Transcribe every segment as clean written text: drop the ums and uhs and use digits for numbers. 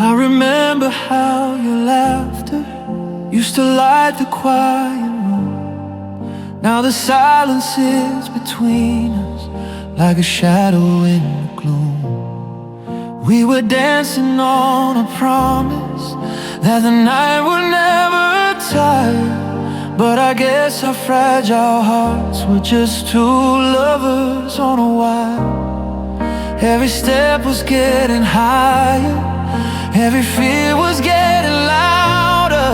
I remember how your laughter used to light the quiet room. Now the silence is between us, like a shadow in the gloom. We were dancing on a promise that the night would never tire, but I guess our fragile hearts were just two lovers on a wire. Every step was getting higher, every fear was getting louder.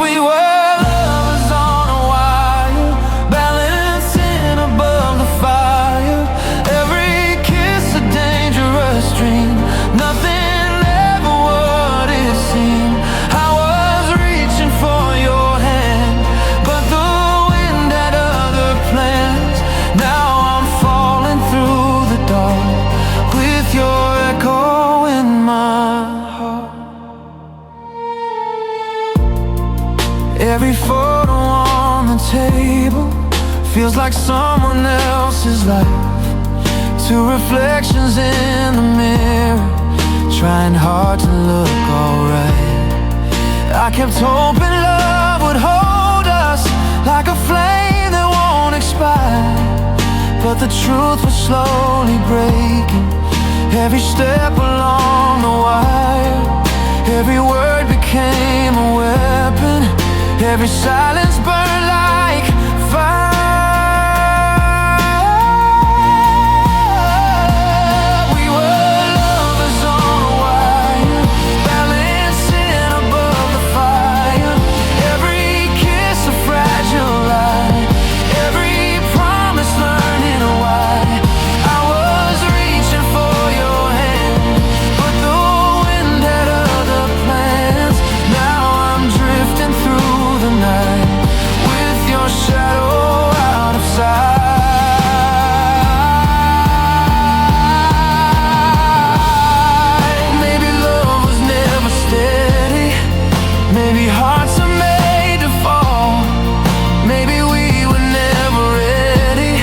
We were lovers on a wire, balancing above the fire. Every kiss a dangerous dream, nothing ever what it seemed. I was reaching for your hand, but the wind had other plans. Now I'm falling through the dark with your echo in my heart. Every photo on the table feels like someone else's life. Two reflections in the mirror, trying hard to look alright. I kept hoping love would hold us like a flame that won't expire, but the truth was slowly breaking every step along the wire. Every word became a weapon, every silence burned like fire. We were lovers on a wire, balancing above the fire. Every kiss a fragile lie, every promise learning why. I was reaching for your hand, but the wind had other plans. Now I'm drifting through the night with your shadow out of sight. Maybe love was never steady, maybe hearts are made to fall. Maybe we were never ready,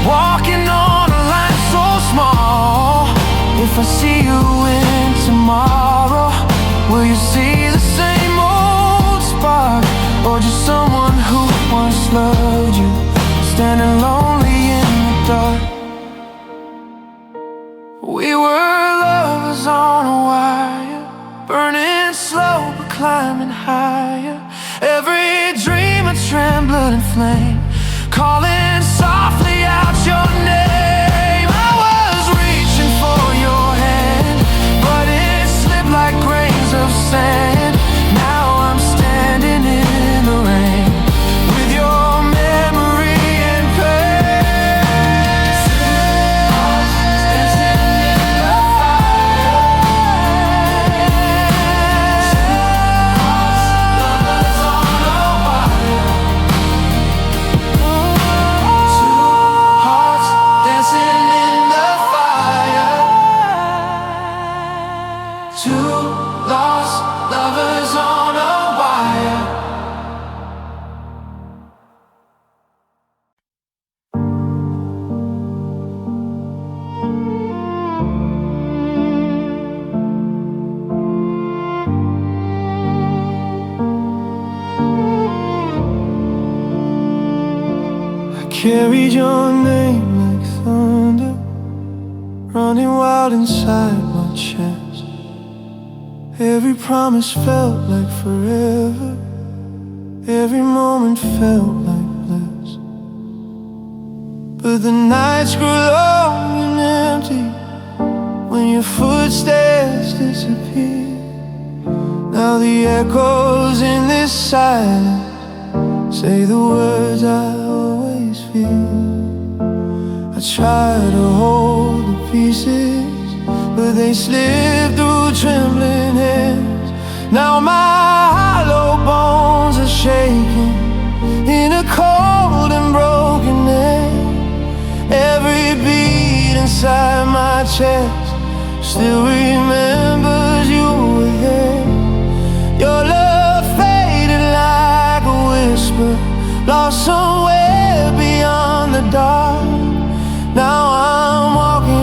walking on a line so small. If I see you in tomorrow, will you see the same old spark, or just someone who once loved you, standing lonely in the dark? We were lovers on a wire, burning slow but climbing higher. Every dream a trembling flame, calling softly out your name. I was reaching for your hand, but it slipped like grains of sand. Now I'm standing in the rain with your memory and pain. Dancing in the lovers on a wire. Two hearts dancing in the fire. Two lost lovers on a wire. I carried your name like thunder, running wild inside my chest. Every promise felt like forever, every moment felt like bliss. But the nights grew long and empty when your footsteps disappeared. Now the echoes in this silence say the words I always feel. I try to hold the pieces, but they slip through trembling hands. Now my hollow bones are shaking in a cold and broken air. Every beat inside my chest still remembers you were there. Your love faded like a whisper, lost somewhere beyond the dark. Now I'm walking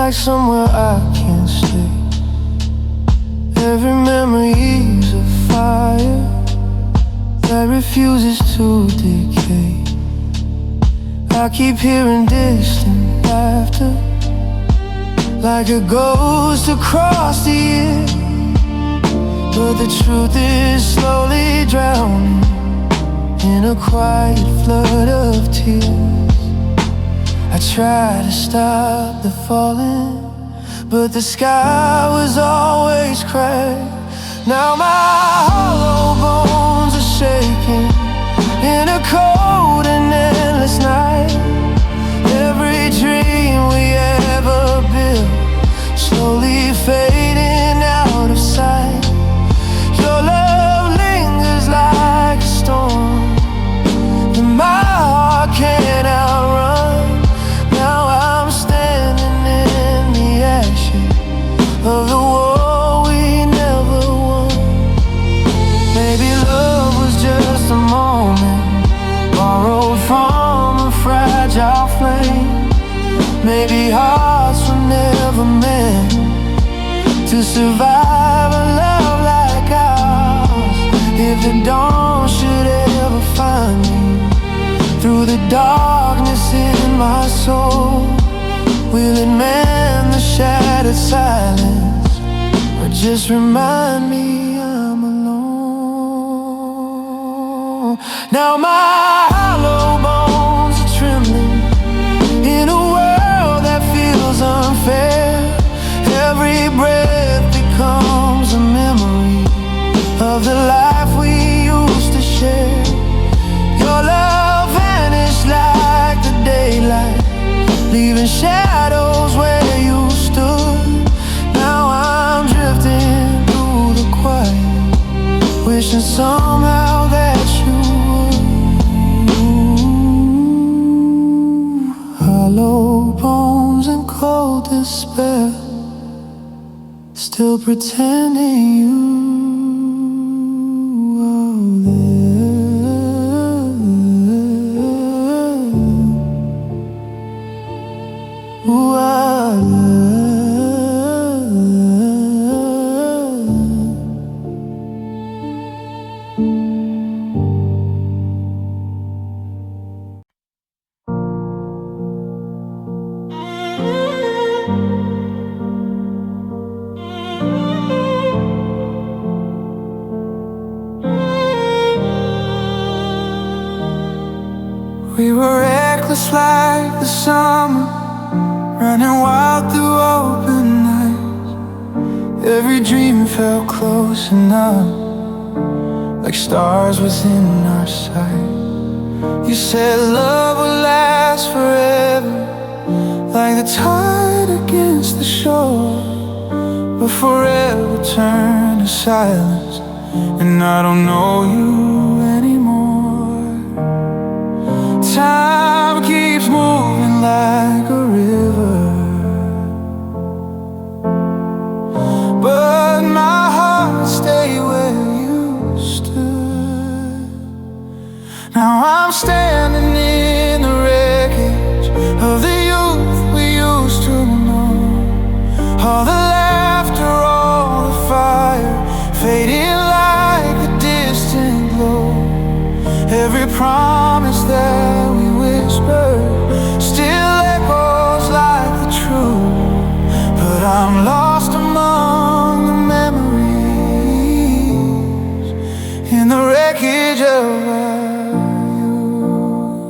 like somewhere I can't stay. Every memory's a fire that refuses to decay. I keep hearing distant laughter, like a ghost across the year. But the truth is slowly drowning in a quiet flood of tears. I try to stop the falling, but the sky was always cracked. Now my hollow bones are shaking in a cold and endless night. Every dream we ever built slowly fading out of sight. Your love lingers like a storm that my heart can't outrun. Now I'm standing in the ashes of the war we never won. Maybe love was just a moment borrowed from a fragile flame. Maybe hearts were never meant to survive a love like ours. If the dawn should ever find me through the darkness in my soul, will it mend the shattered silence, or just remind me I'm alone? Now my hollow bones are trembling in a world that feels unfair. Every breath becomes a memory of the life we used to share. Your love vanished like the daylight, leaving shadows where you stood. Now I'm drifting through the quiet, wishing somehow that you would. Hollow bones and cold despair, still pretending you are there. Ooh, we were reckless like the summer, running wild through open nights. Every dream felt close enough, like stars within our sight. You said love would last forever, like the tide against the shore. But forever turned to silence, and I don't know you anymore. Time keeps moving like a river, but my heart stayed where you stood. Now I'm standing in the wreckage of the youth we used to know. All the laughter, all the fire, fading like a distant glow. Every promise that we whispered still echoes like the truth. But I'm lost among the memories in the wreckage of our youth.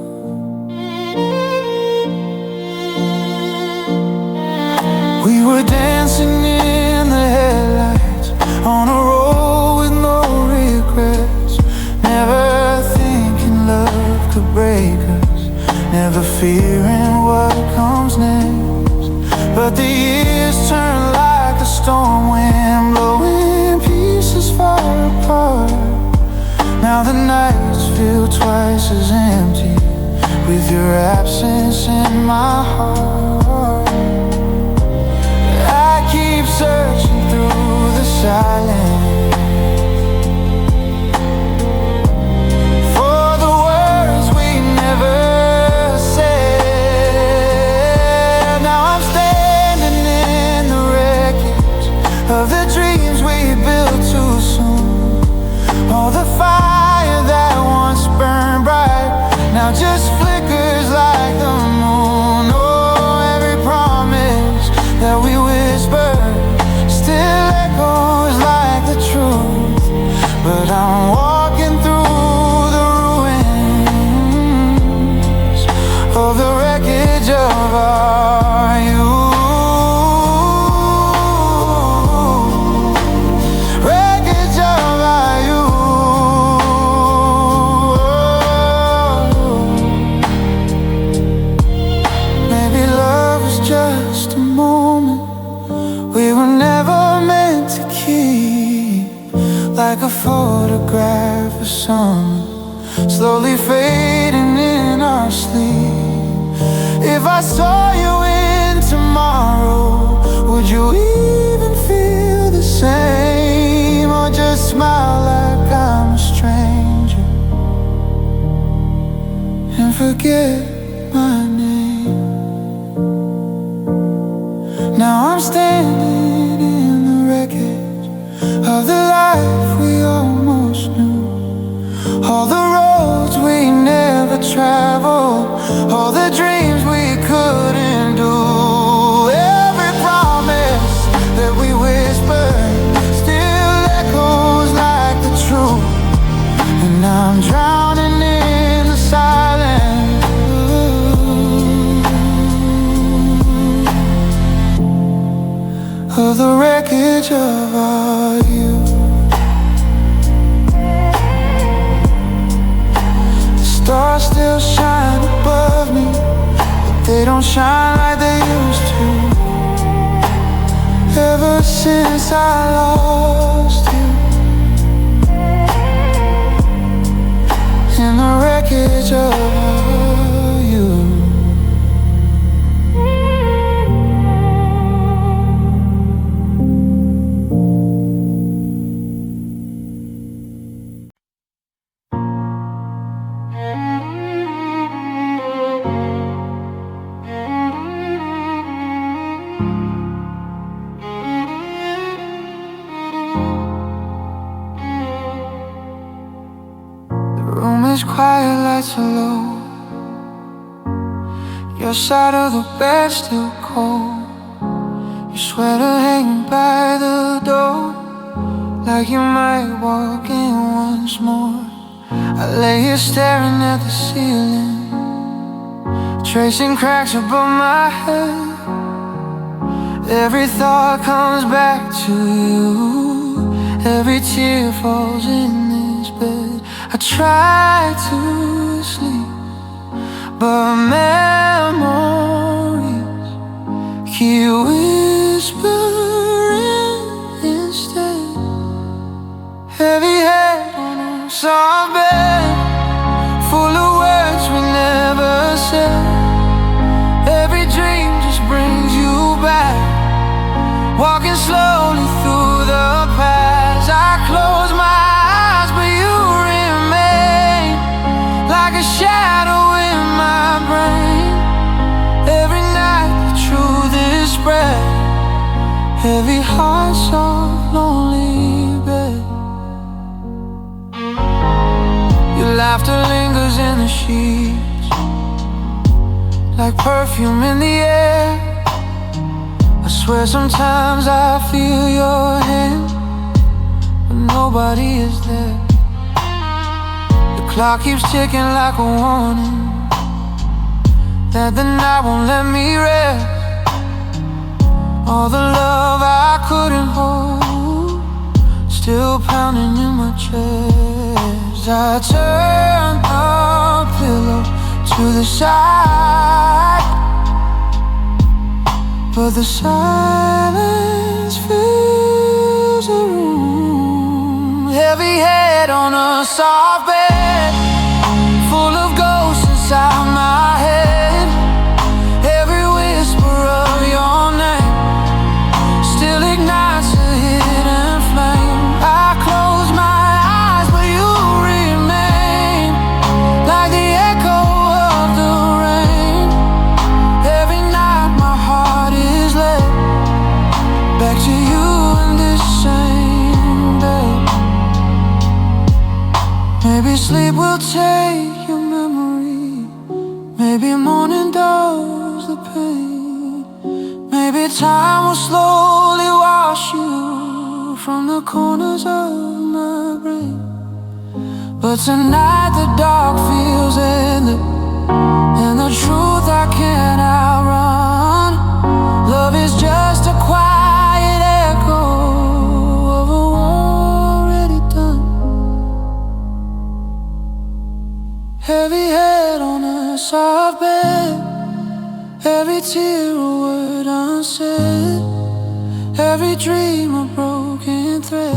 We were dancing in the headlights on a road with no regrets, never thinking love could break us, never fearing what comes next. But the years turn like a storm wind, blowing pieces far apart. Now the nights feel twice as empty with your absence in my heart. I keep searching through the silence for the words we never said. Now I'm standing like a photograph of summer, slowly fading in our sleep. If I saw you in tomorrow, would you even feel the same, or just smile like I'm a stranger and forget my name? Now I'm standing in the wreckage of the life we almost knew, all the roads we never traveled, all the dreams we couldn't do. Every promise that we whispered still echoes like the truth, and I'm drowning in the silence of the wreckage of our youth. The stars still shine above me, but they don't shine like they used to. Ever since I lost you in the wreckage of you. Room is quiet, lights are low. Your side of the bed still cold. Your sweater hanging by the door, like you might walk in once more. I lay here staring at the ceiling, tracing cracks above my head. Every thought comes back to you, every tear falls in this bed. I try to sleep, but memories keep whispering instead. Heavy head on a soft bed, full of words we never said. Every dream just brings you back, walking slowly through the past. I close my eyes, but you remain like a shadow in my brain. Every night the truth is spread, heavy heart, soft, lonely bed. Your laughter lingers in the sheets, like perfume in the air. I swear sometimes I feel your hand, but nobody is there. The clock keeps ticking like a warning that the night won't let me rest. All the love I couldn't hold, still pounding in my chest. I turn a pillow to the side, but the silence fills the room. Heavy head on a soft bed, full of ghosts inside my head. Every whisper of your name still ignites a hidden flame. I close my eyes, but you remain like the echo of the rain. Every night my heart is led back to you in this same bed. Maybe sleep will take your memory, maybe morning dulls the pain. Maybe time will slowly wash you from the corners of my brain. But tonight the dark feels endless, and the truth I can't outrun. Love is just a quiet echo of a war already done. Heavy head on a soft bed, every tear a word unsaid, every dream a broken thread,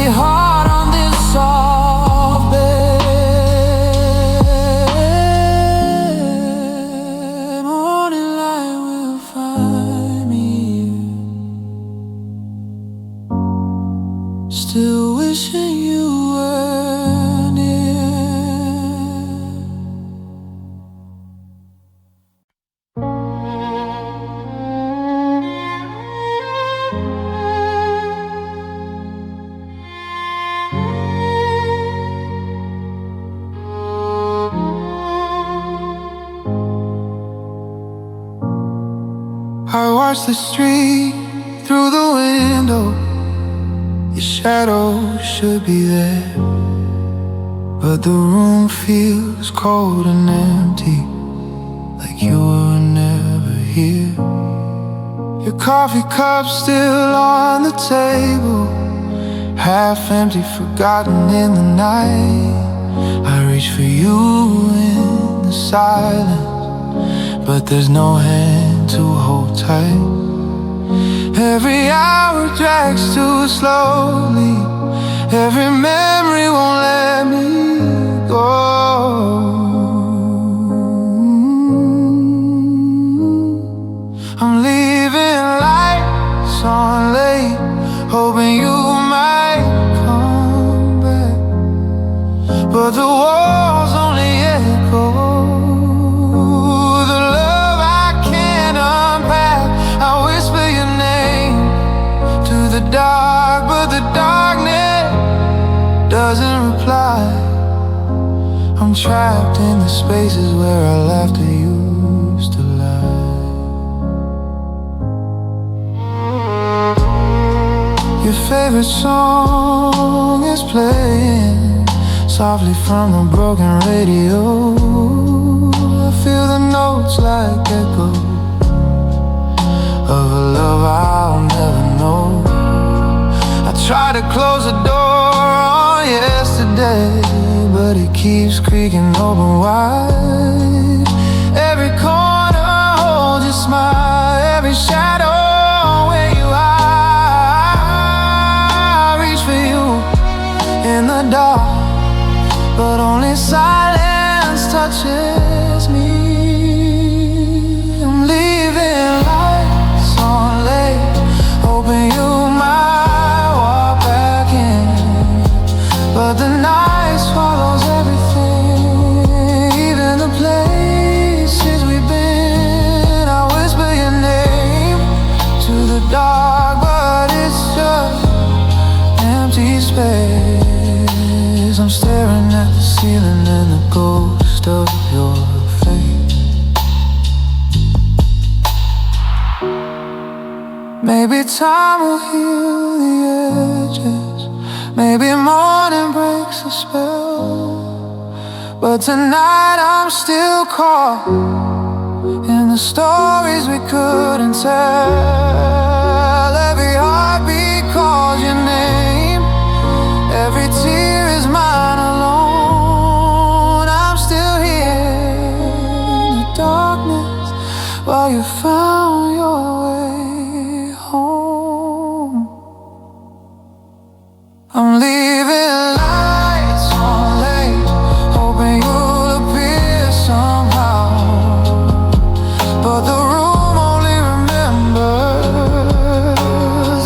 lay hard on this soft bed. Morning light will find me here, still wishing you were near. I watch the street through the window. Your shadow should be there, but the room feels cold and empty, like you were never here. Your coffee cup still on the table, half empty, forgotten in the night. I reach for you in the silence, but there's no hand to hold tight. Every hour drags too slowly, every memory won't let me go. I'm leaving lights on late, hoping you might come back, but the walls only echo the love I can't unpack. I whisper your name to the dark, but the darkness doesn't reply. I'm trapped in the spaces where our laughter used to lie. Your favorite song is playing softly from the broken radio. I feel the notes like echoes of a love I'll never know. I try to close the door on yesterday, but it keeps creaking open wide. Every corner holds your smile, every shadow where you are. I reach for you in the dark, but only silence touches me. I'm leaving lights on late, hoping you might walk back in, but the night swallows everything, even the places we've been. I whisper your name to the dark, but it's just empty space. I'm staring at the ceiling and the ghost of your face. Maybe time will heal the edges, maybe morning breaks the spell, but tonight I'm still caught in the stories we couldn't tell. Every heartbeat calls your name, every tear is mine alone. I'm still here in the darkness while you found your way home. I'm leaving lights on late, hoping you'll appear somehow, but the room only remembers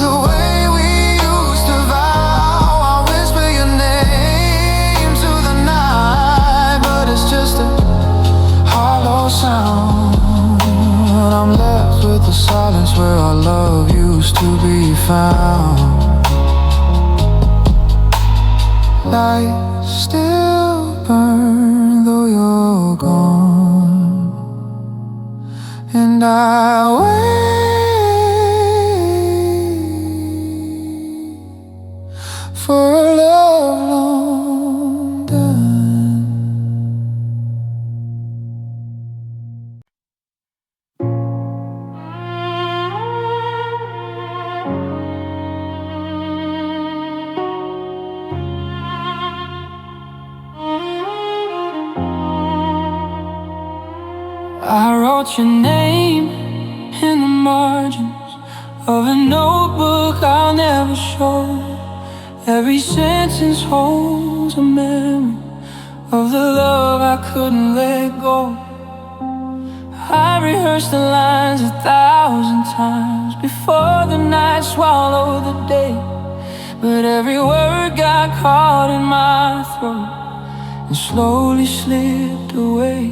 the way we used to vow. I whisper your name to the night, but it's just a hollow sound. I'm left with the silence where our love used to be found. Lights still burn though you're gone, and I wait for a love long done. I wrote your name in the margins of a notebook I'll never show, Every sentence holds a memory of the love I couldn't let go. I rehearsed the lines 1,000 times before the night swallowed the day, but every word got caught in my throat and slowly slipped away.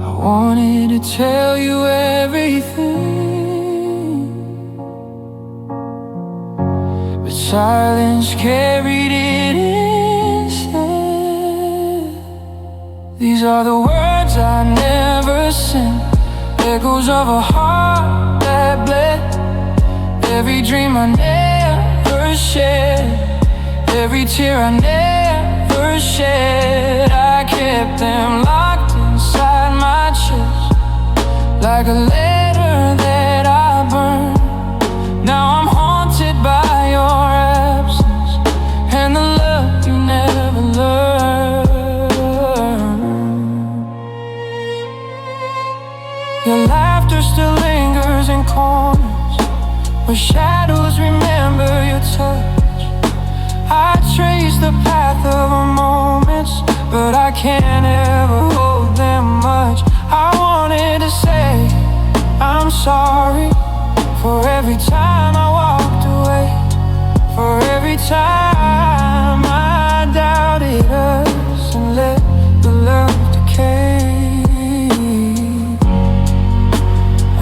I wanted to tell you everything, but silence carried it instead. These are the words I never sent, echoes of a heart that bled. Every dream I never shared, every tear I never shed, I kept them locked inside my chest, like a letter that I burned. Now I'm haunted by your absence and the love you never learned. Your laughter still lingers in corners where shadows remember your touch. I trace the path of our moments, but I can't ever hold them much. I wanted to say I'm sorry for every time I walked away, for every time I doubted us and let the love decay.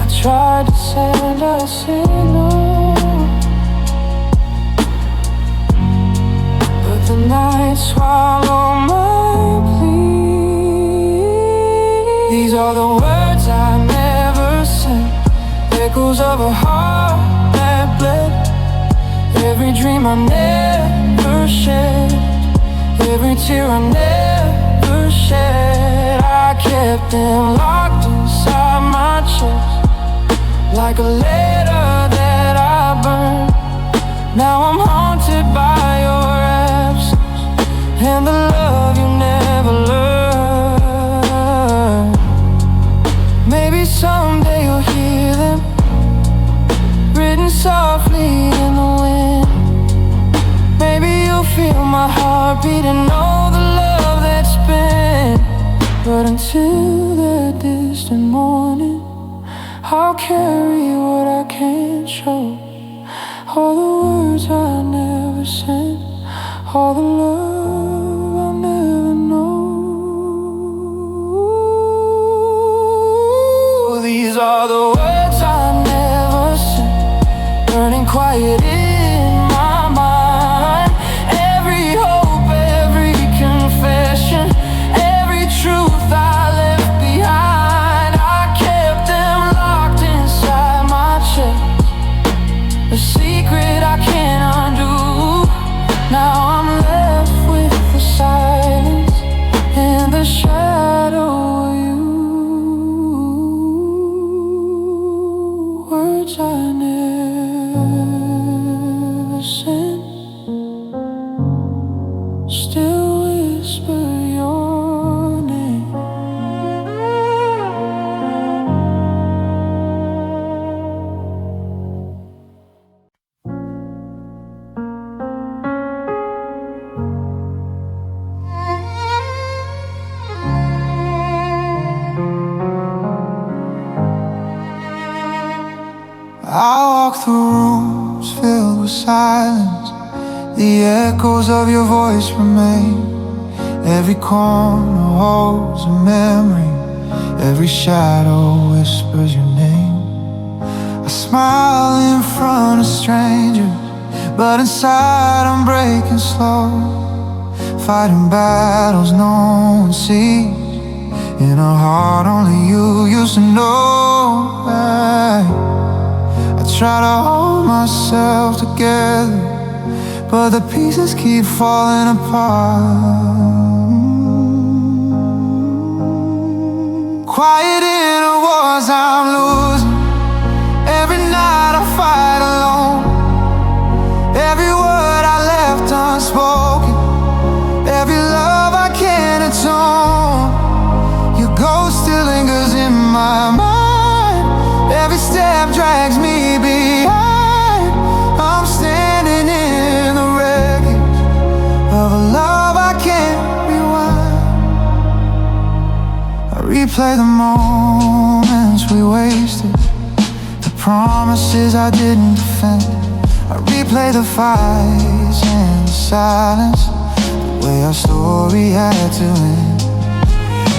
I tried to send a signal, but the night swallowed my plea. These are the words I never said, echoes of a heart that bled. Every dream I never shared, every tear I never shed, I kept them locked inside my chest, like a letter that I burned. Now I'm haunted by your absence and the love you never learned. Maybe someday you'll hear them written softly in the wind. Maybe you'll feel my heartbeat and know the love that's been. But until that distant morning, I'll carry what I can't show, all the words I never sent, all the love I'll never know. These are the words I never sent, burning quiet in my mind. Every hope, every confession, every truth I left behind, I kept them locked inside my chest, a secret I can't undo. Now I'm left with the silence and the shadow of you. Words I never sent still whisper your name. I walk through rooms filled with silence, the echoes of your voice remain. Every corner holds a memory, every shadow whispers your name. I smile in front of strangers, but inside I'm breaking slow, fighting battles no one sees, in a heart only you used to know. I try to hold myself together, but the pieces keep falling apart. Quiet inner wars I'm losing, every night I fight alone. Every word I left unspoken, every love I can't atone. Your ghost still lingers in my mind, every step drags me behind. I'm standing in replay the moments we wasted, the promises I didn't defend. I replay the fights and the silence, the way our story had to end.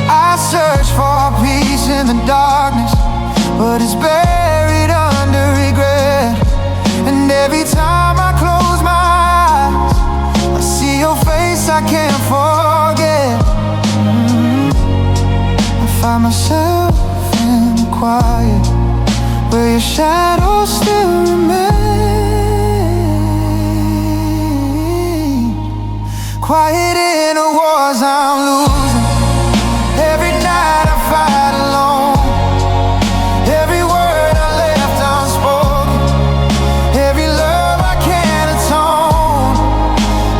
I search for peace in the darkness, but it's buried under regret. And every time I close my eyes, I see your face I can't forget. I find myself in the quiet, where your shadow still remains. Quiet in the wars I'm losing. Every night I fight alone. Every word I left unspoken, every love I can't atone.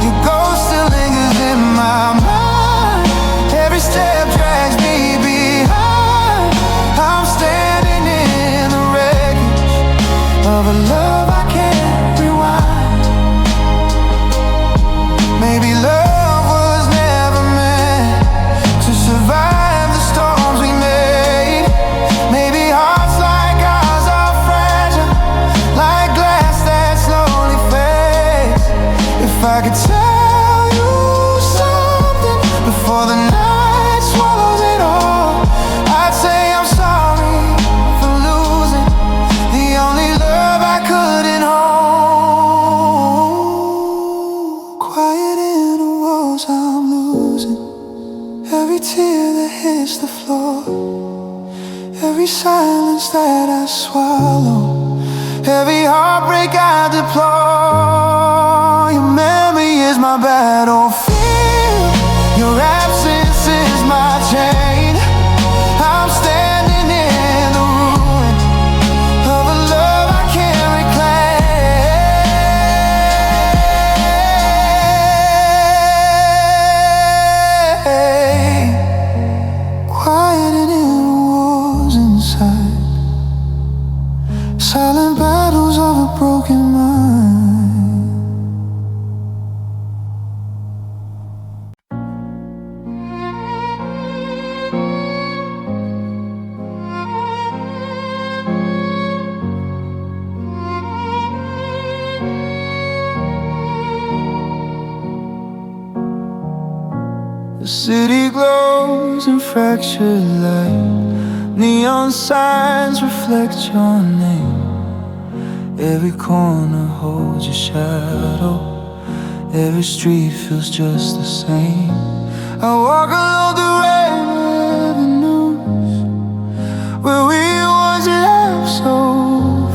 Your ghost still lingers in my mind. Every step drags me behind. I'm standing in the wreckage of a love I can't rewind. Maybe love was never meant to survive the storms we made. Maybe hearts like ours are fragile, like glass that slowly fades. If I could tell you something before the night swallows it all, I'd say I'm sorry for losing the only love I couldn't hold. Quiet in the walls I'm losing. Every tear that hits the floor, every silence that I swallow, every heartbreak I deplore. Your memory is my battlefield, your absence is my chain. I'm standing in the ruin of a love I can't reclaim. Quieted in wars inside, silent battles of a broken mind. The city glows in fractured light. Neon signs reflect your name. Every corner holds your shadow. Every street feels just the same. I walk along the red avenues, where we once laughed so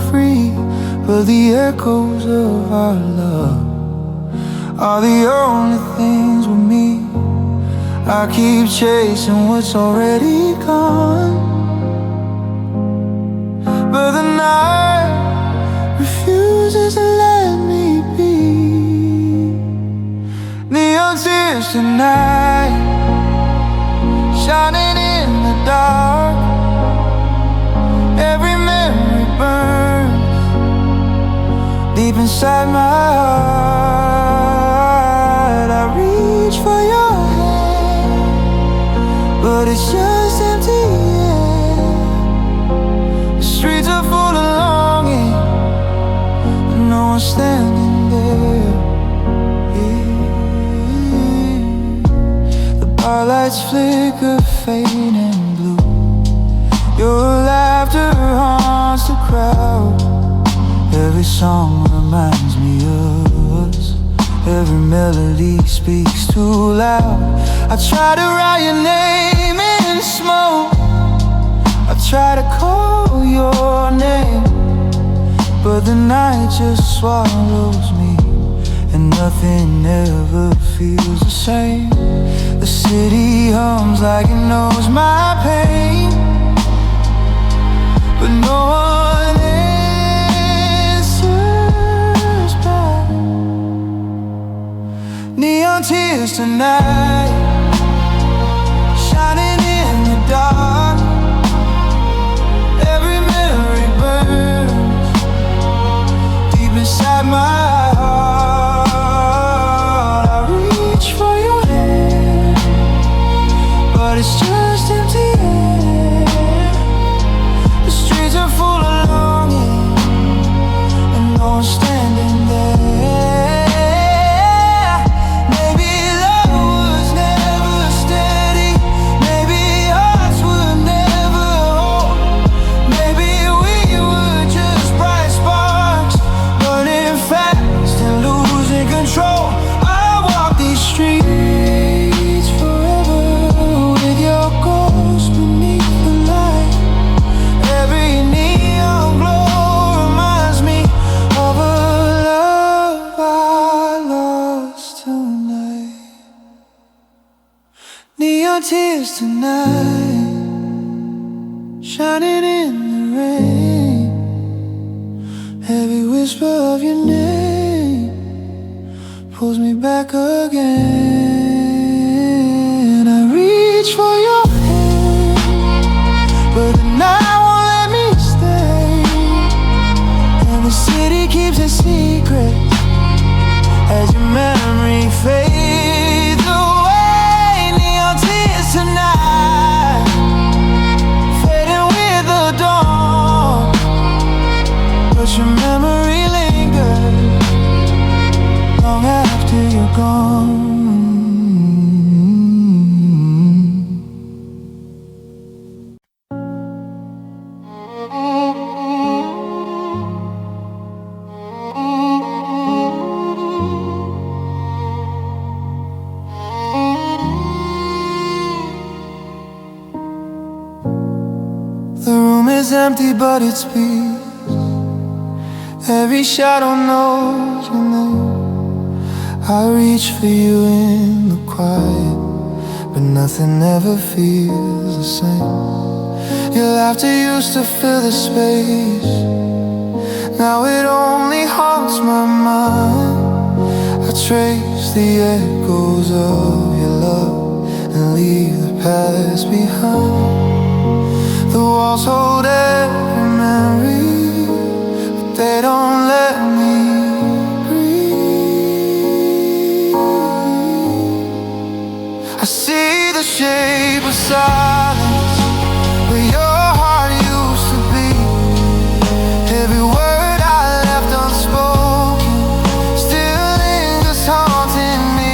free. But the echoes of our love are the only things with me. I keep chasing what's already gone, but the night refuses to let me be. Neon tears tonight, shining in the dark. Every memory burns deep inside my heart. I reach for your hand, but it's just empty air. The streets are full of longing, and no one's standing there. The bar lights flicker, faint and blue. Your laughter haunts the crowd. Every song reminds me of us. Every melody speaks too loud. I try to write your name in smoke. I try to call your name, but the night just swallows me, and nothing ever feels the same. The city hums like it knows my pain, but no one answers back. Neon tears tonight, shining in the dark. Every memory burns deep inside my heart. I reach for your hand, but it's just empty air. Neon tears tonight, shining in the rain. Every whisper of your name pulls me back again. I reach for your hand, but the night won't let me stay. And the city keeps a secret as your memory fades away. Neon tears tonight, fading with the dawn, but your memory lingers long after you're gone. The room is empty but it speaks. Every shadow knows your name. I reach for you in the quiet, but nothing ever feels the same. Your laughter used to fill the space, now it only haunts my mind. I trace the echoes of your love and leave the past behind. The walls hold every memory, but they don't let me breathe. I see the shape of silence where your heart used to be. Every word I left unspoken still lingers haunting me.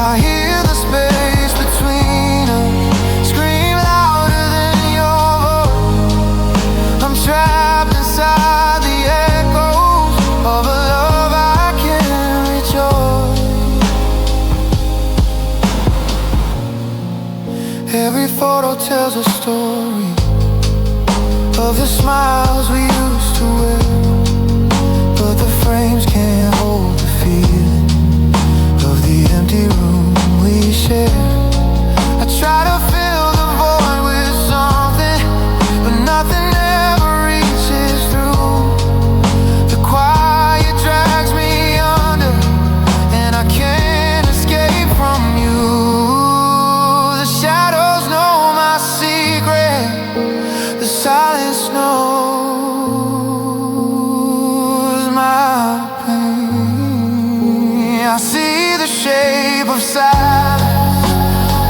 I hear the space between us scream louder than your voice. I'm trapped inside the echoes of a love I can't rejoice. Every photo tells a story of the smiles we used to wear, but the frames can't hold the feeling of the empty room we share. I try to fill the void with something, but nothing ever reaches through. The quiet drags me under, and I can't escape from you. The shadows know my secret, the silence knows my pain. I see the shape of silence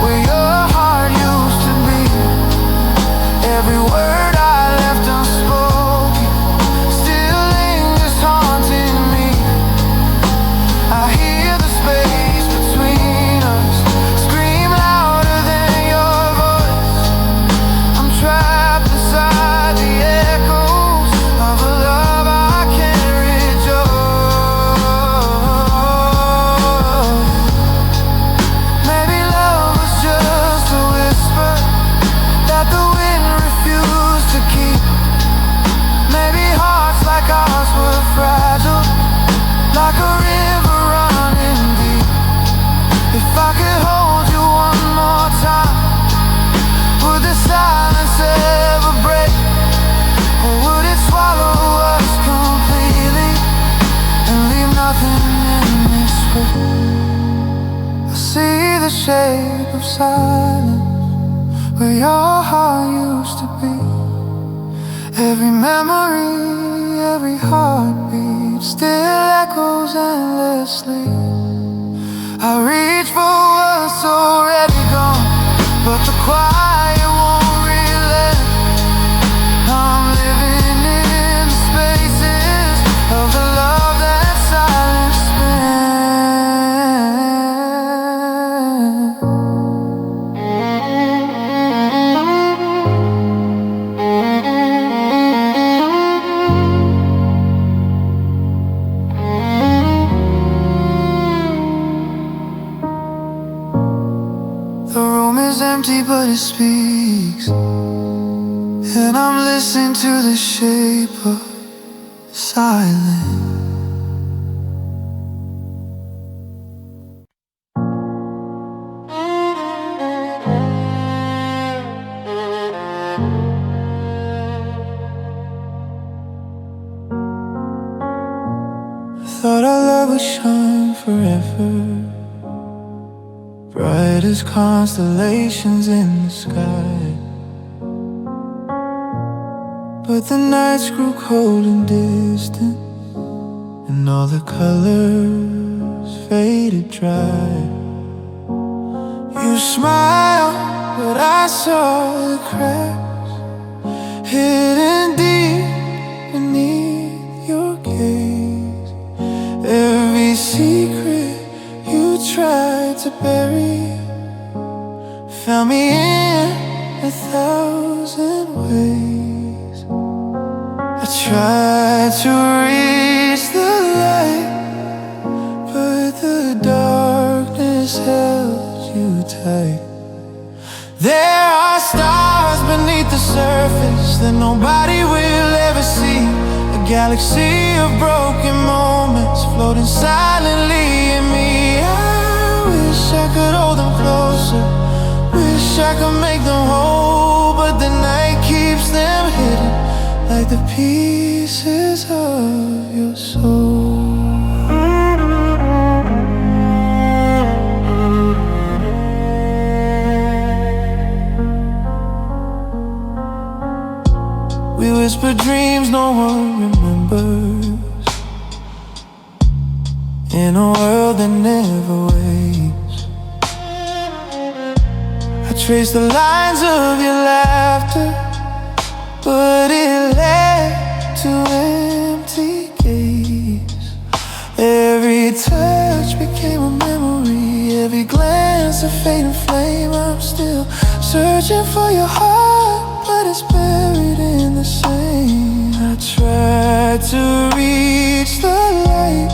where your heart used to be. Every word I left unspoken still lingers haunting me. I hear the space between us scream louder than your voice. I'm trapped inside the echoes of a love I can't rejoice. Maybe love was just a whisper that the wind refused to keep. Maybe hearts like ours were fragile, like a river running deep. If I could hold you one more time, would the silence ever break? Or would it swallow us completely and leave nothing in this space? I see the shape of silence where your heart used to be. Every memory, every heartbeat still echoes endlessly. I reach for what's already gone, but the quiet won't relent. I'm living in the spaces of the love that silence The room is empty but it speaks, and I'm listening to the shape of silence. Thought our love would shine forever, bright as constellations in the sky. But the nights grew cold and distant, and all the colors faded dry. You smiled, but I saw the cracks hidden deep beneath your gaze. Every secret you tried to bury found me in 1,000 ways. I tried to reach the light, but the darkness held you tight. There are stars beneath the surface that nobody will ever see. A galaxy of broken moments floating silently in me. I wish I could hold them closer, wish I could make them whole, but the night keeps them hidden like the pieces of your soul. We whisper dreams no one remembers, in a world that never waits. I trace the lines of your laughter, but it led to empty gates. Every touch became a memory, every glance a fading flame. I'm still searching for your heart, but it's buried in the same. I tried to reach the light,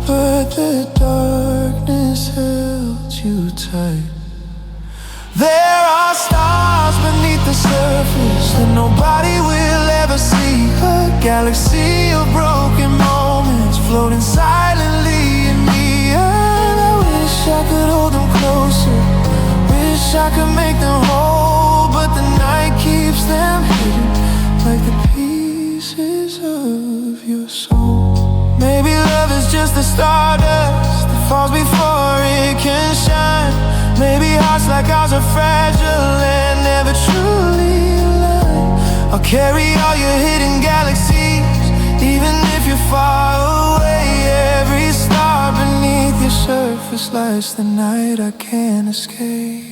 but the darkness held you tight. There are stars beneath the surface that nobody will ever see. A galaxy of broken moments floating silently in me. And I wish I could hold them closer, wish I could make them whole, but the night keeps them hidden like the pieces of your soul. Maybe love is just the stardust that falls before it can shine. Maybe hearts like ours are fragile and never truly aligned. I'll carry all your hidden galaxies, even if you're far away. Every star beneath your surface lights the night I can't escape.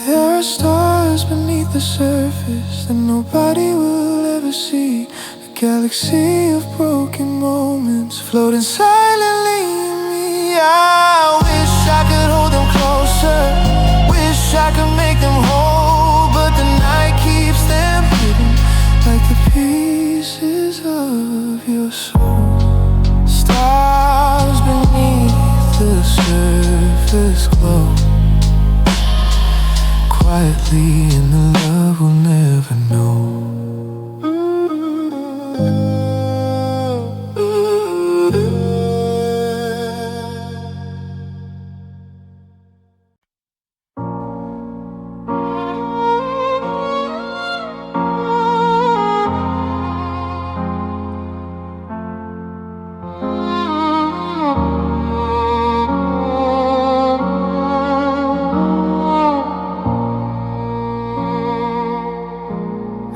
There are stars beneath the surface that nobody will ever see. A galaxy of broken moments floating silently in me. I wish I could hold them closer, wish I could make them whole, but the night keeps them hidden like the pieces of your soul. Stars beneath the surface glow quietly in the love we'll never know.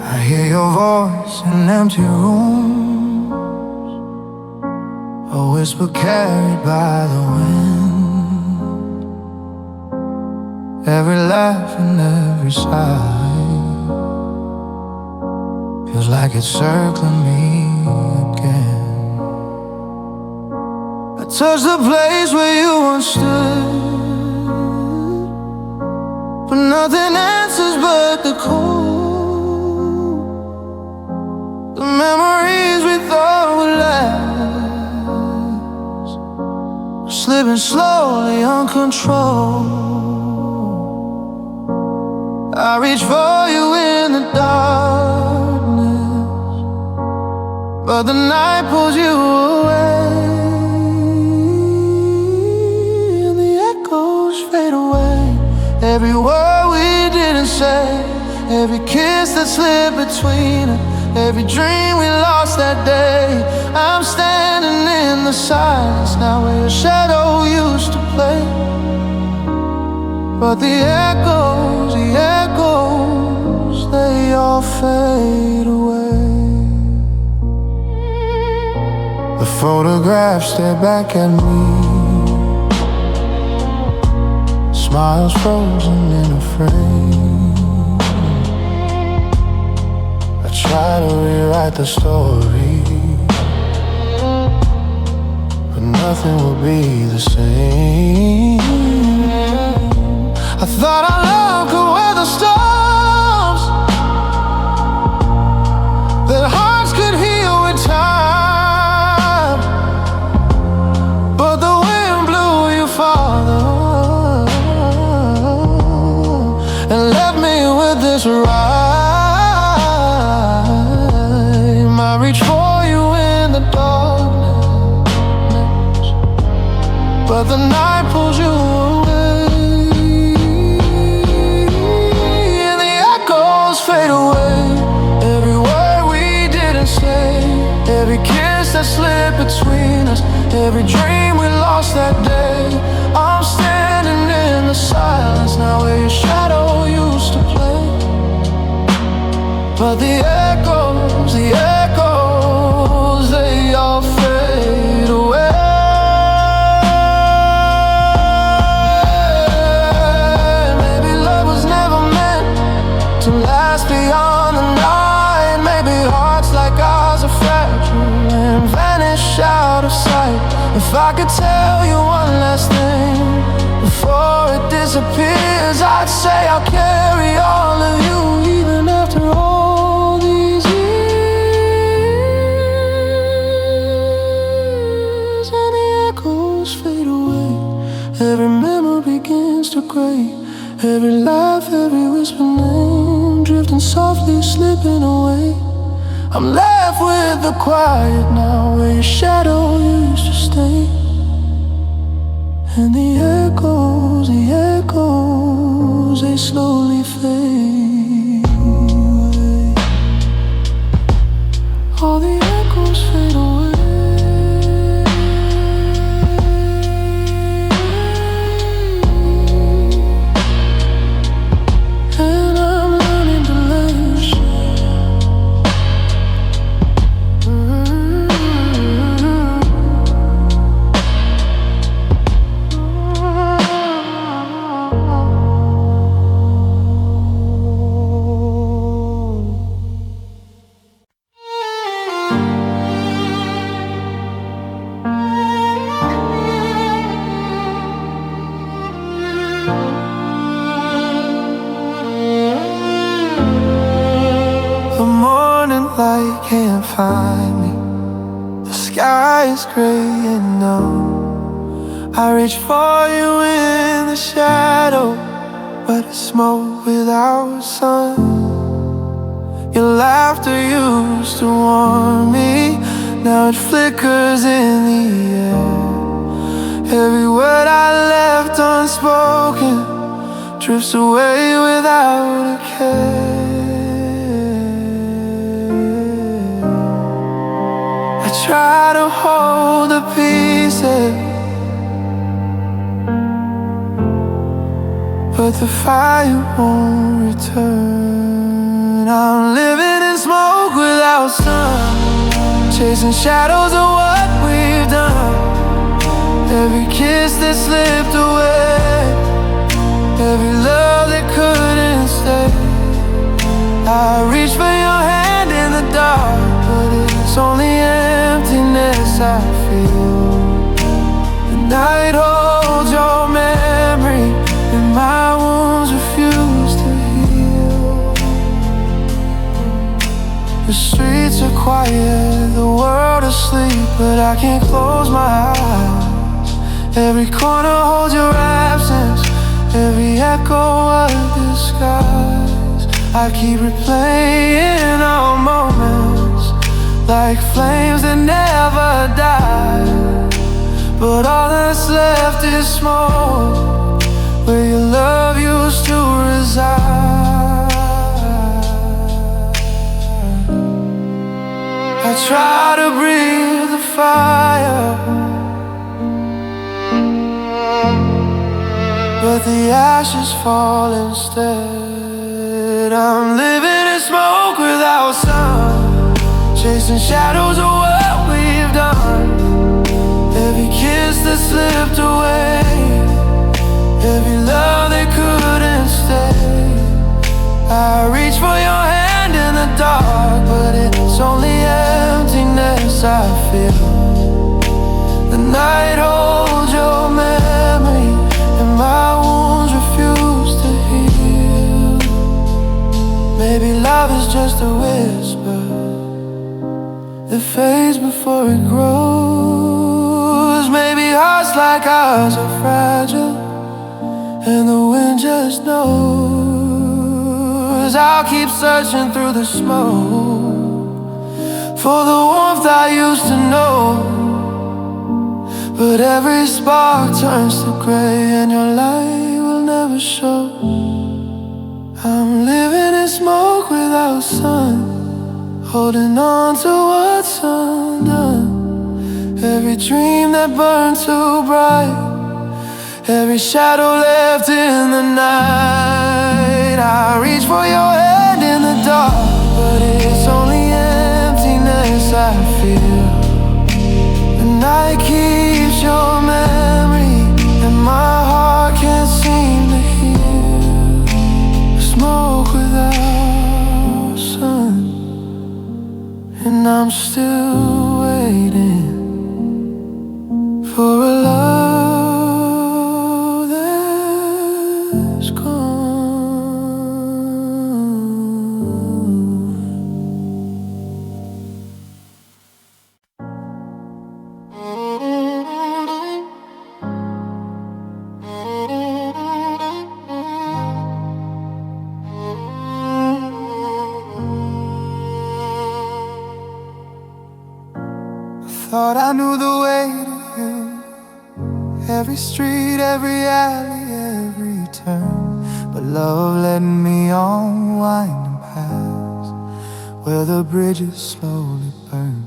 I hear your voice in empty rooms, a whisper carried by the wind. Every laugh and every sigh feels like it's circling me again. I touch the place where you once stood, but nothing answers but the cold. The memories we thought would last are slipping slowly, uncontrolled. I reach for you in the darkness, but the night pulls you away, and the echoes fade away. Every word we didn't say, every kiss that slipped between us, every dream we lost that day. I'm standing in the silence now where your shadow used to play. But the echoes, they all fade away. The photographs stare back at me, smiles frozen in a frame. I try to rewrite the story, but nothing will be the same. I thought our love could weather the storms, that hearts could heal with time. But the wind blew you farther and left me with this rhyme. I reach for you in the darkness, but the night pulls you away. Fade away, every word we didn't say, every kiss that slipped between us, every dream we lost that day. I'm standing in the silence now where your shadow used to play. But the echoes, they all fade away. Maybe love was never meant to last beyond the night. Maybe hearts like ours are fragile and vanish out of sight. If I could tell you one last thing before it disappears, I'd say I'll carry all of you even after all these years. And the echoes fade away, every memory begins to gray, every laugh, every whisper name drifting softly, slipping away. I'm left with the quiet now where your shadow used to stay. And the echoes, they slowly fade away. All the echoes fade away. Light can't find me, the sky is gray and numb. I reach for you in the shadow, but it's smoke without sun. Your laughter used to warm me, now it flickers in the air. Every word I left unspoken drifts away without a care. Try to hold the pieces, but the fire won't return. I'm living in smoke without sun, chasing shadows of what we've done. Every kiss that slipped away, every love that couldn't stay. I reach for your hand in the dark, but it's only emptiness I feel. The night holds your memory, and my wounds refuse to heal. The streets are quiet, the world asleep, but I can't close my eyes. Every corner holds your absence, every echo of disguise. I keep replaying our moments like flames that never die. But all that's left is smoke where your love used to reside. try to breathe the fire, but the ashes fall instead. I'm living in smoke without sun, chasing shadows of what we've done. Every kiss that slipped away, every love that couldn't stay. I reach for your hand in the dark, but it's only emptiness I feel. The night holds your memory, and my wounds refuse to heal. Maybe love is just a whisper that fades before it grows. Maybe hearts like ours are fragile, and the wind just knows. I'll keep searching through the smoke for the warmth I used to know, but every spark turns to gray, and your light will never show. I'm living in smoke without sun, holding on to what's undone. Every dream that burned too bright, every shadow left in the night. I reach for your hand in the dark, but it's only emptiness I feel. The night keeps your memory, and my heart can't seem to heal. Smoke without sun, and I'm still waiting for a love that's gone. Thought I knew the way to you, every street, every alley, every turn, but love led me on winding paths where the bridges slowly burn.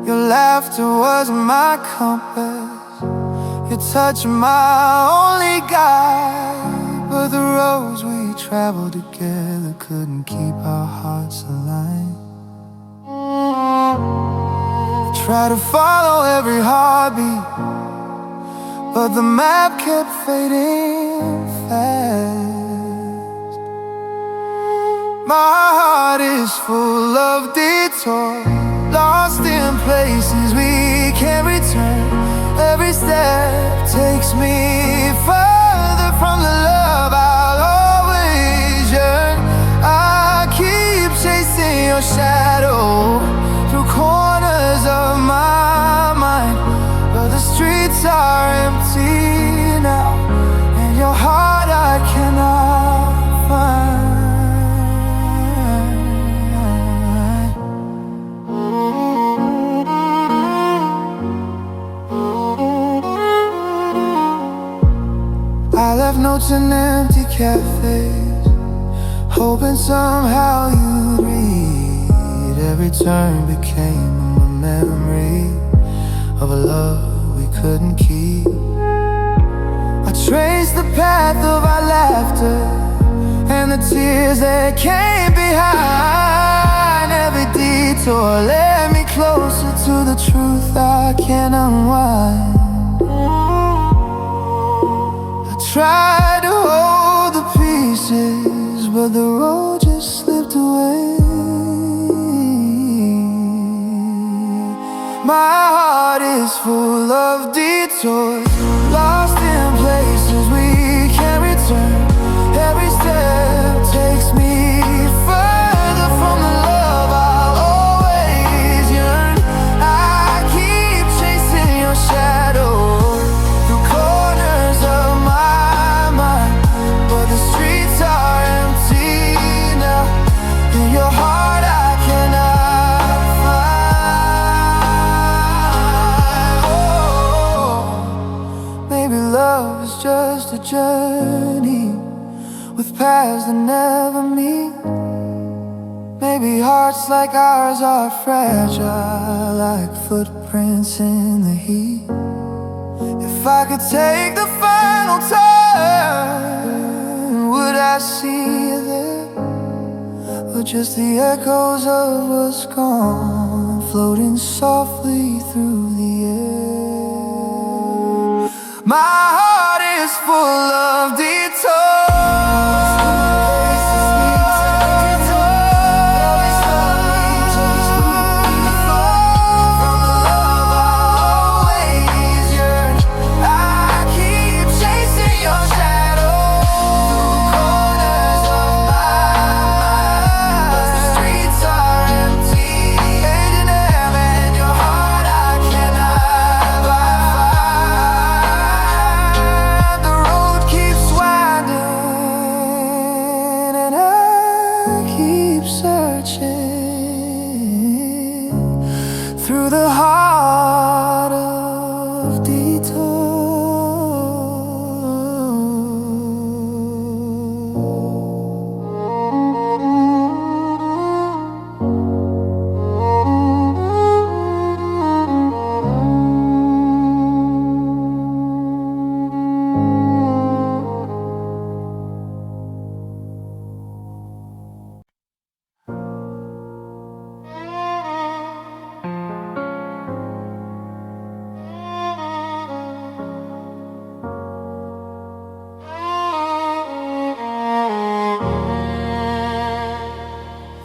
Your laughter was my compass, your touch my only guide, but the roads we traveled together couldn't keep our hearts aligned. Try to follow every heartbeat, but the map kept fading fast. My heart is full of detours, lost in places we can't return. Every step takes me further from the love I'll always yearn. I keep chasing your shadow through corners of my mind, but the streets are empty now, and your heart I cannot find. I left notes in empty cafes, hoping somehow you'd read. Every turn became a memory of a love we couldn't keep. I traced the path of our laughter and the tears that came behind. Every detour led me closer to the truth I can't unwind. I tried to hold the pieces, but the road just slipped away. My heart is full of detours, lost in places we can't return. Every step takes me further from the love I'll always yearn. I keep chasing your shadow through corners of my mind, but the streets are empty now, and your heart I cannot find. Maybe love is just a journey with paths that never meet. Maybe hearts hearts like ours are fragile, like footprints in the heat. If I could take the final turn, would I see you there? Or just the echoes of what's gone, floating softly through the air? My heart is full of detours. Through the heart of detours.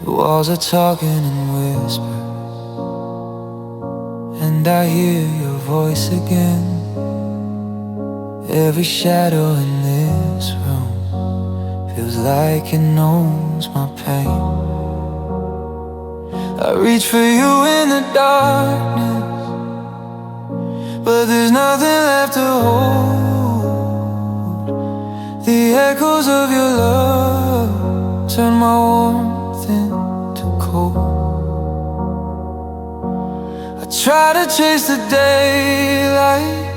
The walls are talking in whispers, and I hear your voice again. Every shadow in this room feels like it knows my pain. I reach for you in the darkness, but there's nothing left to hold. The echoes of your love turn my warmth into cold. I try to chase the daylight,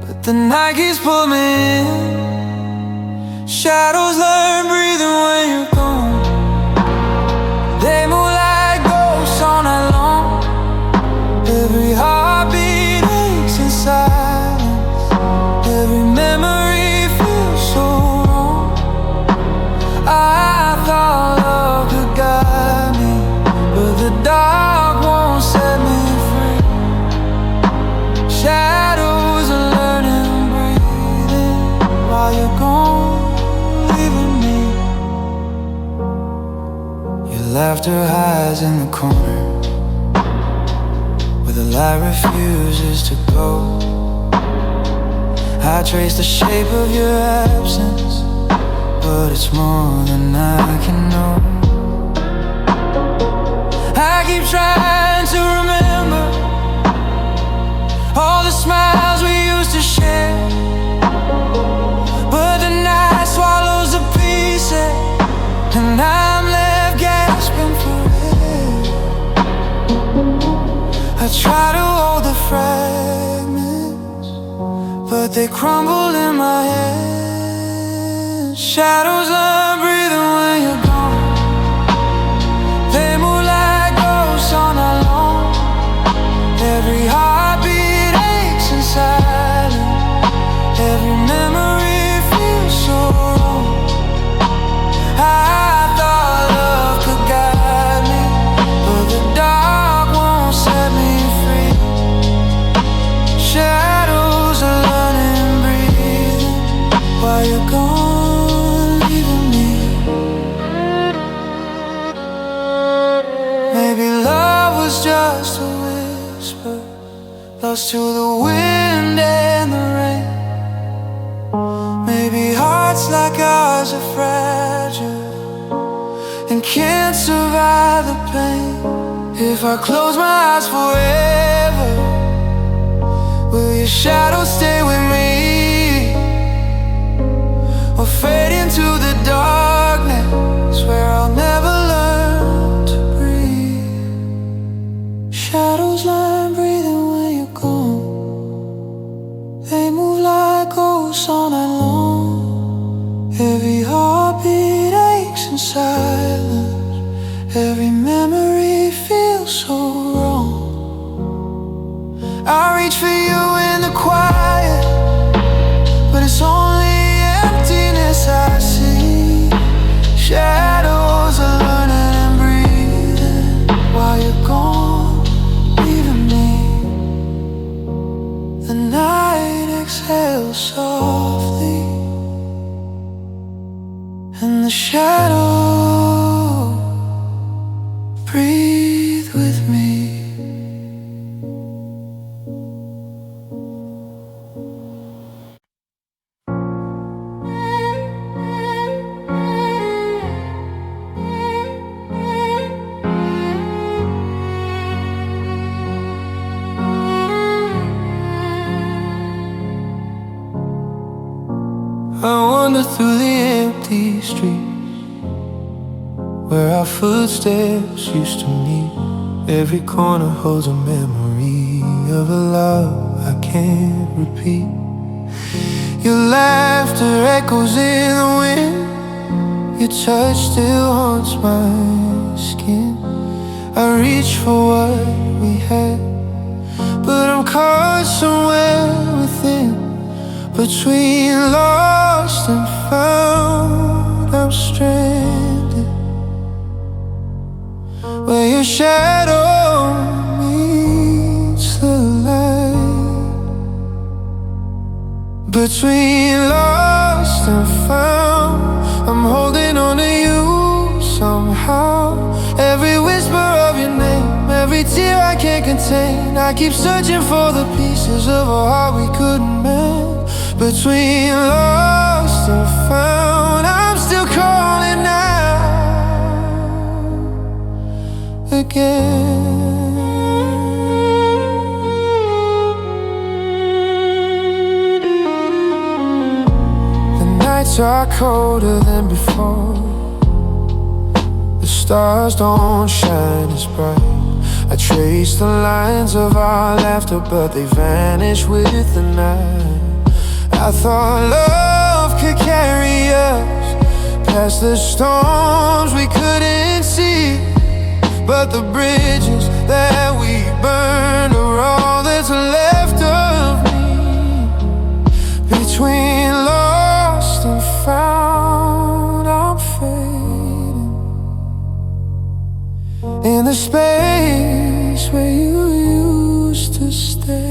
but the night keeps pulling me in. Shadows learn breathing when you're gone. They move like ghosts all night long. Every heartbeat aches in silence. Every memory feels so wrong. I thought love could guide me, but the dark won't set me free. Shadows are learning, breathing while you're gone, leaving me. Your laughter hides in the corner, where the light refuses to go. I trace the shape of your absence, but it's more than I can know. I keep trying to remember all the smiles we used to share, but the night swallows the pieces, and I'm left gasping for air. I try to hold the fragments, but they crumble in my hands. Shadows learn breathing when you're gone. They move like ghosts all night long. Every heartbeat aches in silence. Every memory feels so wrong. I thought love could guide me, but the dark won't set me free. Shadows are learning, breathing while you're gone, leaving me. Maybe love was just a whisper, lost to the wind and the rain. Maybe hearts like ours are fragile and can't survive the pain. If I close my eyes forever, will your shadow stay with me, or fade into the darkness where I'll never learn to breathe? Shadows lie breathing when you're gone. They move like ghosts all night long. Every heartbeat aches in silence. Every memory I reach for you in the quiet, but it's only emptiness I see. Shadows are learning and breathing while you're gone, leaving me. The night exhales softly, and the shadows breathe with me. I wander through the empty streets where our footsteps used to meet. Every corner holds a memory of a love I can't repeat. Your laughter echoes in the wind, your touch still haunts my skin. I reach for what we had, but I'm caught somewhere within. Between lost and found, I'm stranded where your shadow meets the light. Between lost and found, I'm holding on to you somehow. Every whisper of your name, every tear I can't contain. I keep searching for the pieces of a heart we couldn't mend. Between lost and found, I'm still calling out again. The nights are colder than before. The stars don't shine as bright. I trace the lines of our laughter, but they vanish with the night. I thought love could carry us past the storms we couldn't see, but the bridges that we burned are all that's left of me. Between lost and found, I'm fading in the space where you used to stay.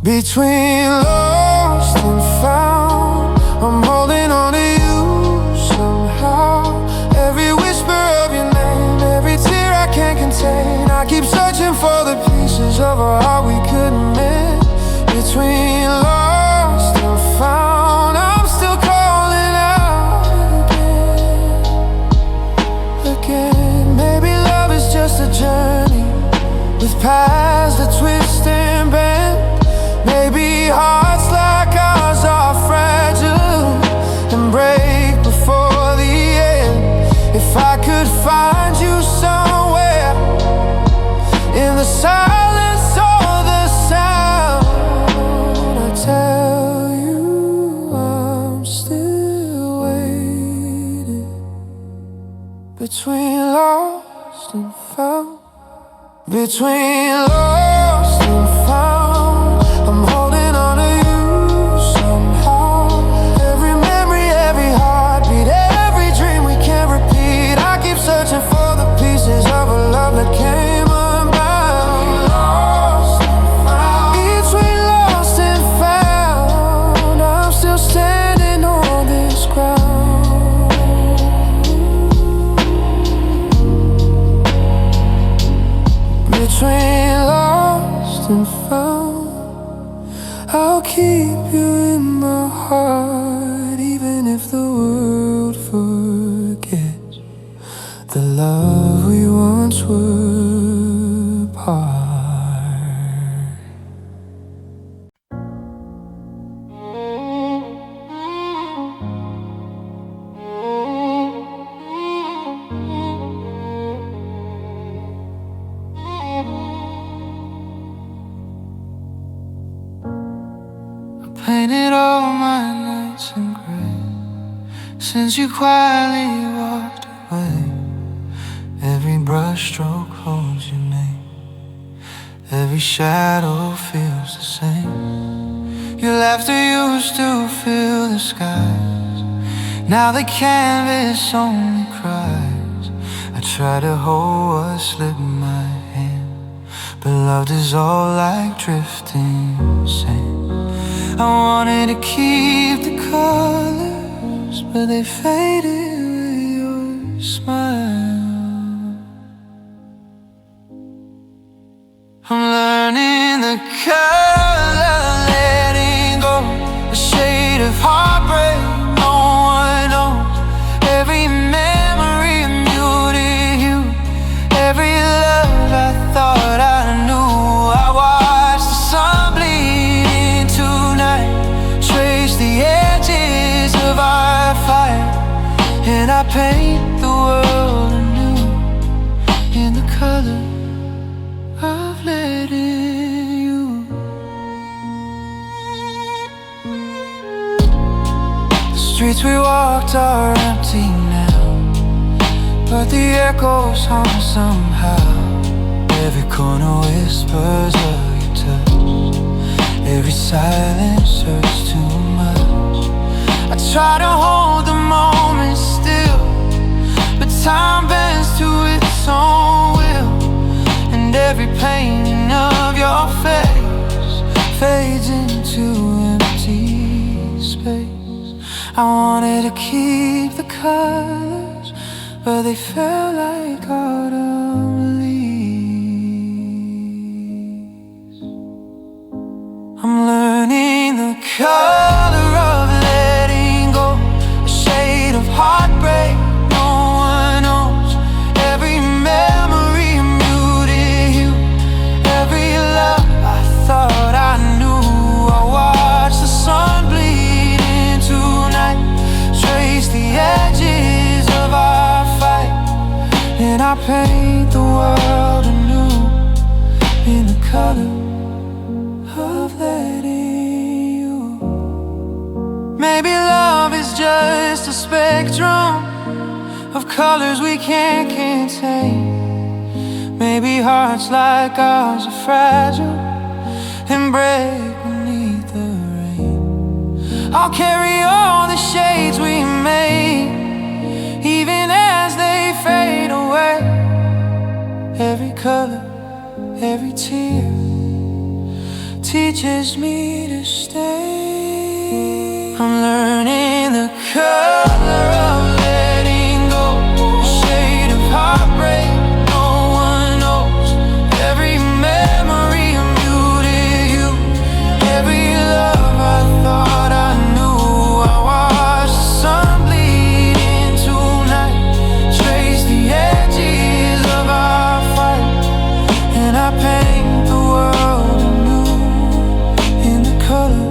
Between lost and found, I'm holding on to you somehow. Every whisper of your name, every tear I can't contain. I keep searching for the pieces of a heart we couldn't mend. Between lost and found, I'm still calling out again. Maybe love is just a journey with paths that twist and bend. Maybe hearts like ours are fragile and break before the end. If I could find you somewhere in the silence or the sound, I tell you I'm still waiting. Between lost and found, between lost and found, I'm holding on to you somehow. Every memory, every heartbeat, every dream we can't repeat. I keep searching for the pieces of a love that came unbound. Lost and found. Between lost and found, I'm still standing on this ground. Between lost and found, I'll keep you in my heart, even if the world forgets the love we once were part. Painted all my nights in gray since you quietly walked away. Every brushstroke holds your name every shadow feels the same. Your laughter used to fill the skies, now the canvas only cries. I try to hold what slipped my hand, but love dissolved like drifting sand. I wanted to keep the colors, but they faded with your smile. I'm learning the color, letting go, a shade of heartbreak no one knows. Every memory of muted you, every love I thought I knew. I watched the sun bleed into night, trace the edges of our fire, and I paint the world anew in the color of letting you. The streets we walked are empty now, but the echoes hum somehow. Every corner whispers of your touch, every silence hurts too much. I try to hold the moment still, but time bends to its own will, and every painting of your face fades into empty space. I wanted to keep the colors, but they felt like autumn leaves. I'm learning the color of letting go, a shade of heartbreak no one knows. Every memory muted you, every love I thought I knew. I watched the sun bleed into night, trace the edges of our fight, and I paint the world anew in the color of letting you. Maybe love is just a spectrum of colors we can't contain. Maybe hearts like ours are fragile and break beneath the rain. I'll carry all the shades we made, even as they fade away. Every color, every tear teaches me to stay. I'm learning the color of letting go, a shade of heartbreak no one knows. Every memory muted you, every love I thought I knew. I watched the sun bleed into night, trace the edges of our fight, and I paint the world anew in the color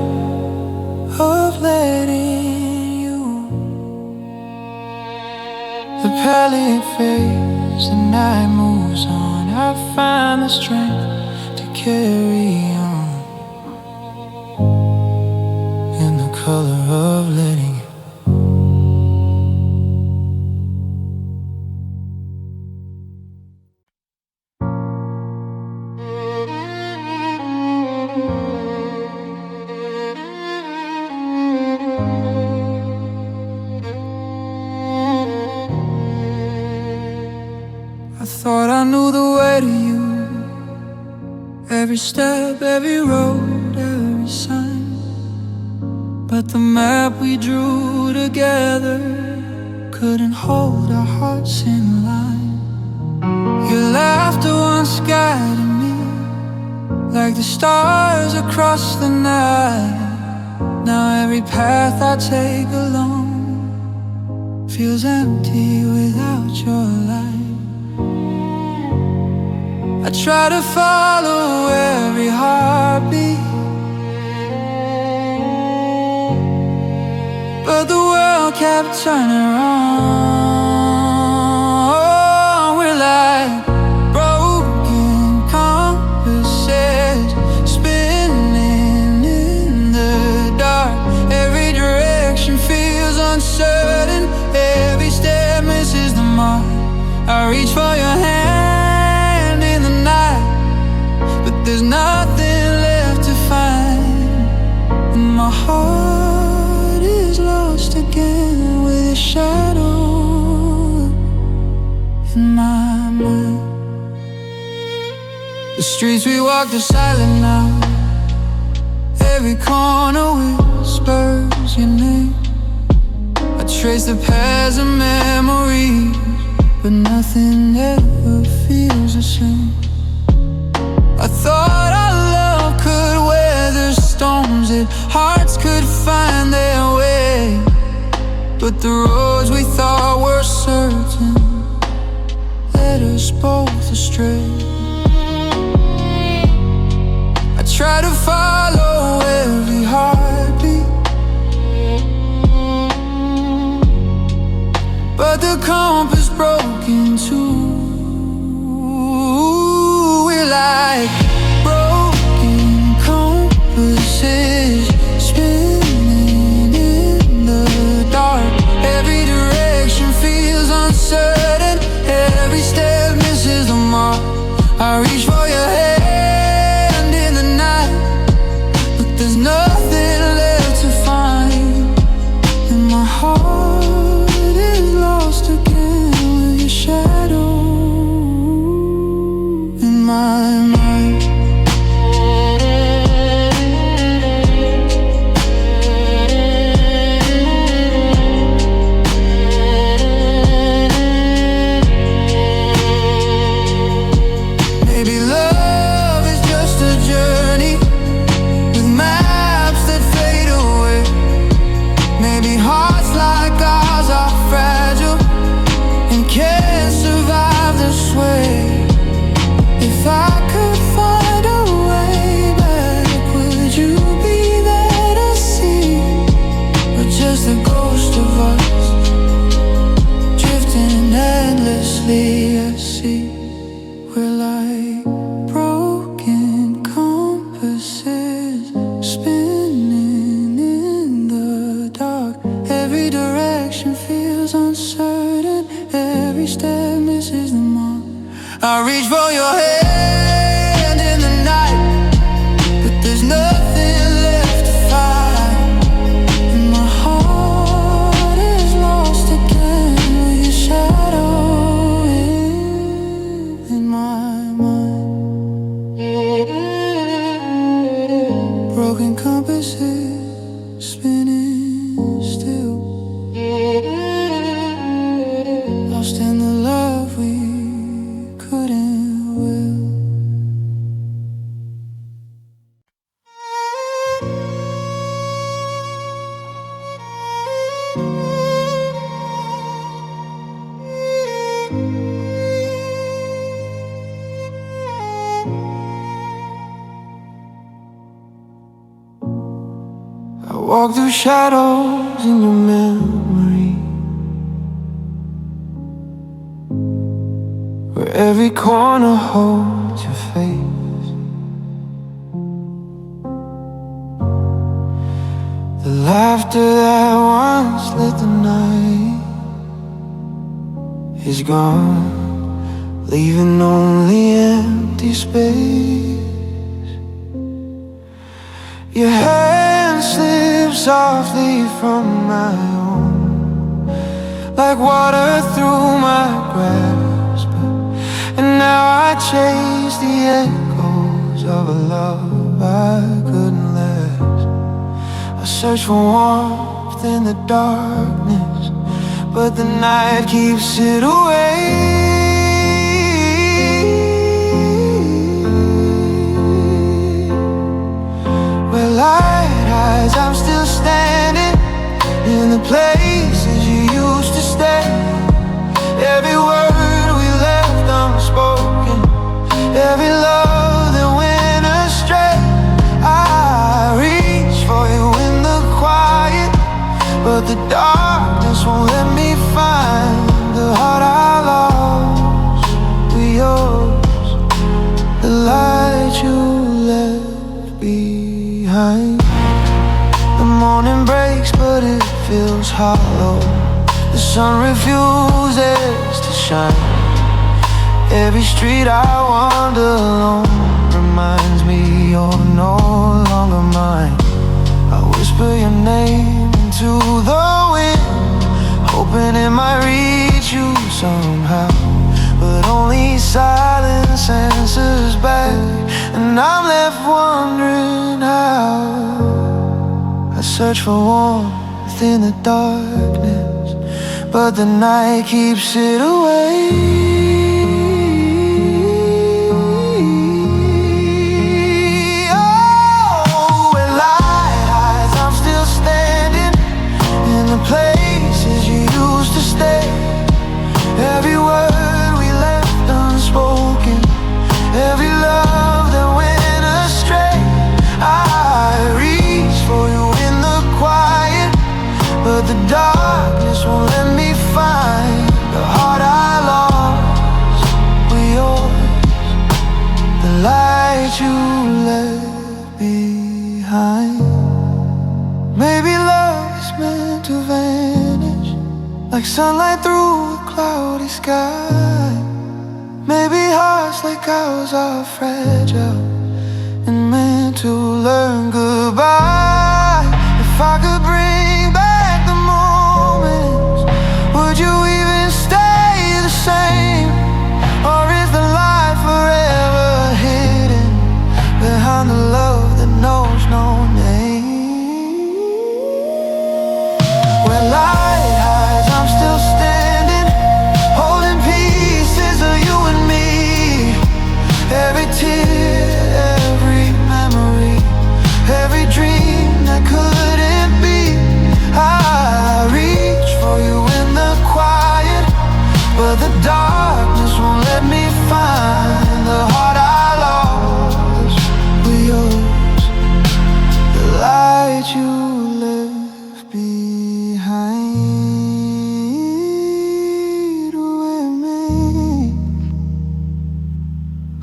of letting you. The palette fades, the night moves on. I find the strength to carry on in the color of letting you. I thought I knew the way to you, every step, every road, every sign, but the map we drew together couldn't hold our hearts in line. Your laughter once guided me like the stars across the night. Now every path I take alone feels empty without your light. I try to follow every heartbeat, but the world kept turning around. We're like broken compasses, spinning in the dark. Every direction feels uncertain, every step misses the mark. I reach for your hand in the night, but there's there's nothing left to find, and my heart is lost again with a shadow in my mind. The streets we walked are silent now. Every corner whispers your name. I trace the paths of memories, but nothing ever feels the same. I thought our love could weather storms, that hearts could find their way, but the roads we thought were certain led us both astray. I try to follow every heartbeat, but the compass broke in two. We're like broken compasses, spinning in the dark. Every direction feels uncertain, every step misses the mark. I reach for your hand in the night, but there's nothing left to find, and my heart is lost again with your shadow in my mind. Maybe love is just a journey with maps that fade away. Maybe hearts like ours are fragile and can't survive this way. If I could find a way back, would you be there to see? Or just a ghost of us drifting endlessly at sea? We're like broken compasses, spinning in the dark. Every direction feels uncertain, every step misses the mark. I reach for your hand in the night, but there's nothing left to find, and my heart is lost again with your shadow in my mind. Broken compasses, spinning still, lost in the love we couldn't will. I walk through shadows in your memory, where every corner holds your face. The laughter that once lit the night is gone, leaving only empty space. Your hand slips softly from my own, like water through my grasp. And now I chase the echoes of a love I couldn't last. I search for warmth in the darkness, but the night keeps it away. Where light hides, I'm still standing in the places you used to stay. Every word we left unspoken, every love that went astray. I reach for you in the quiet, but the darkness won't let me find the heart I lost with yours, the light you left behind. The morning breaks, but it feels hollow. The sun refuses to shine. Every street I wander alone reminds me hoping it might reach you somehow, but only silence answers back, and I'm left wondering how. I search for warmth in the darkness, but the night keeps it away. Places you used to stay, every word we left unspoken, every love that went astray. I reach for you in the quiet, but the darkness won't let me find the heart I lost with yours, the light you left behind. Maybe love is meant to vanish like sunlight through a cloudy sky. Maybe hearts like ours are fragile and meant to learn goodbye. If I could bring back the moments, would you even stay the same? Or is the light forever hidden behind the love that knows no name? Light highs, I'm still standing, holding pieces of you and me. Every tear, every memory, every dream that couldn't be. I reach for you in the quiet, but the darkness won't let me find the heart I lost with yours, the light you left behind.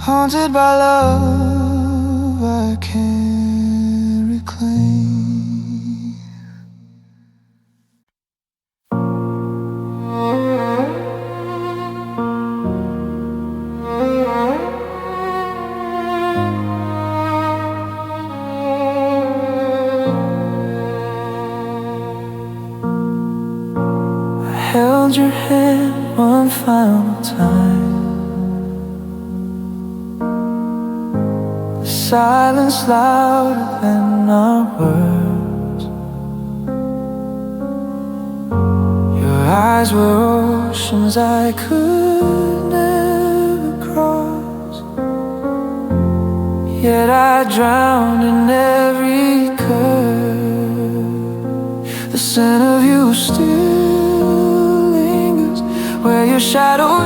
Haunted by love I can't reclaim. I held your hand one final time. Silence louder than our words. Your eyes were oceans I could never cross, yet I drowned in every curve. The scent of you still lingers where your shadow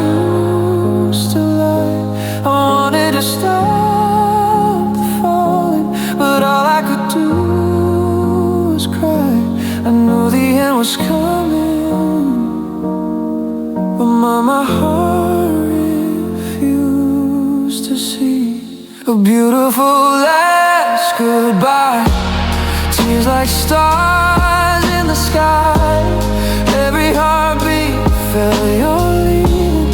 used to lie. I wanted to stop, but all I could do was cry. I knew the end was coming, but my heart refused to see a beautiful last goodbye. Tears like stars in the sky. Every heartbeat felt your leaving,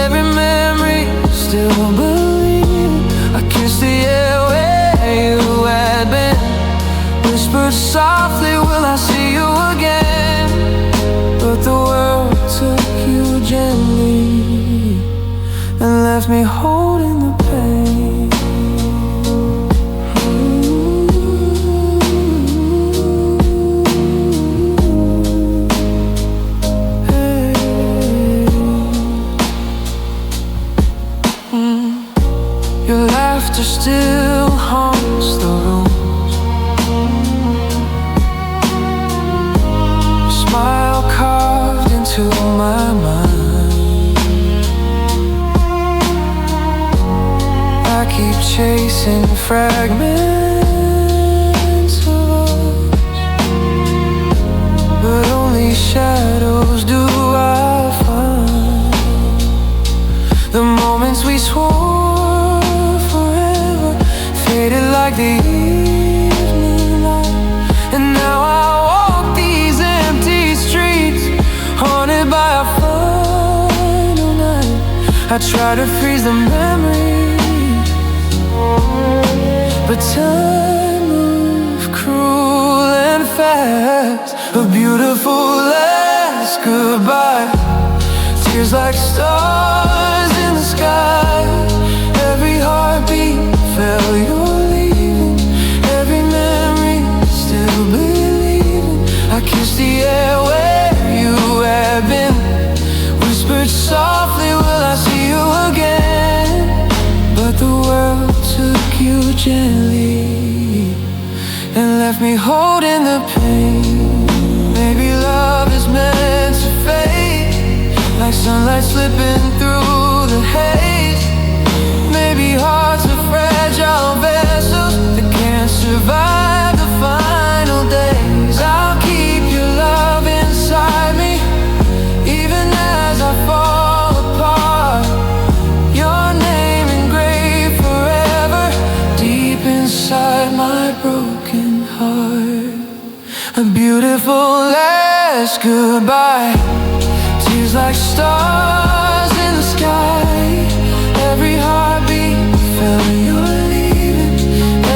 every memory still believing. I kissed the air you had been, whispered softly, will I see you again? But the world took you gently and left me holding the pain. Your laughter still haunts the rooms. Your smile carved into my mind. I keep chasing fragments of us, but only shadows do I find. The moments we swore forever faded like the evening light, and now I walk these empty streets, haunted by a final night. I try to freeze the memories, but time moved cruel and fast. A beautiful last goodbye. gently and left me holding the pain. Maybe love is meant to fade, like sunlight slipping through the haze. Maybe hearts are fragile vessels that can't survive the final days. I'll keep your love inside me, even as I fall apart. Your name engraved forever, deep inside my broken heart. A beautiful last goodbye, tears like stars in the sky. Every heartbeat felt you're leaving,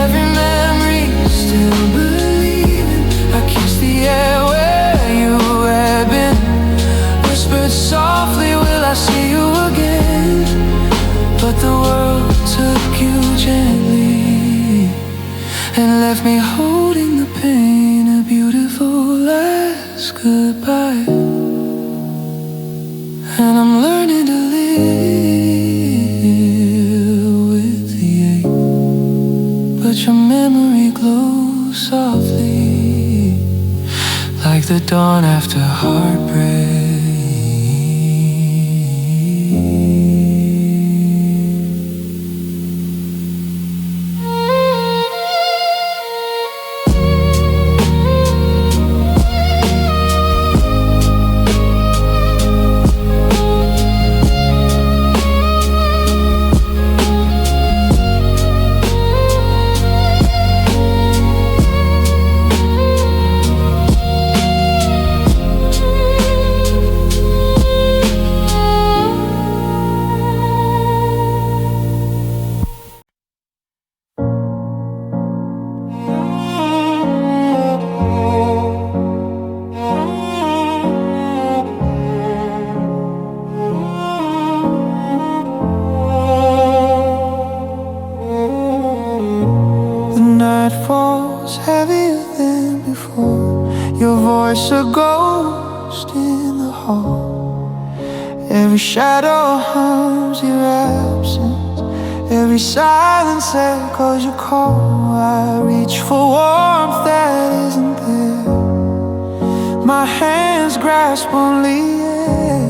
every memory still believing. I kissed the air where you had been, whispered softly, will I see you again? But the world took you gently and left me holding the pain. A beautiful last goodbye, and I'm learning to live with the ache. But your memory glows softly, like the dawn after heartbreak. Falls heavier than before, your voice a ghost in the hall. Every shadow hums your absence, every silence echoes your call. I reach for warmth that isn't there, my hands grasp only air.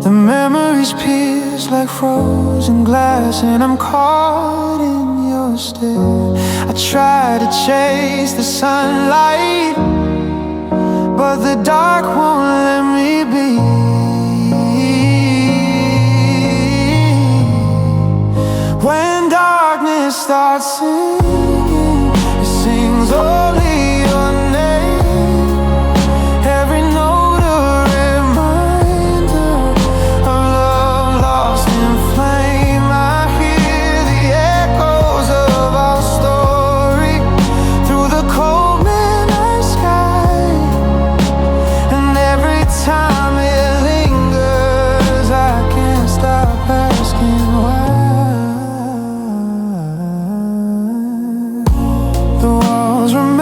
The memories pierce like frozen glass, and I'm caught in your stare. I try to chase the sunlight, but the dark won't let me be. When darkness starts singing, it sings only your name. Every note a reminder of love lost in flame. I hear the echoes of our story through the cold midnight sky, and every time it lingers, I can't stop asking why. The walls remain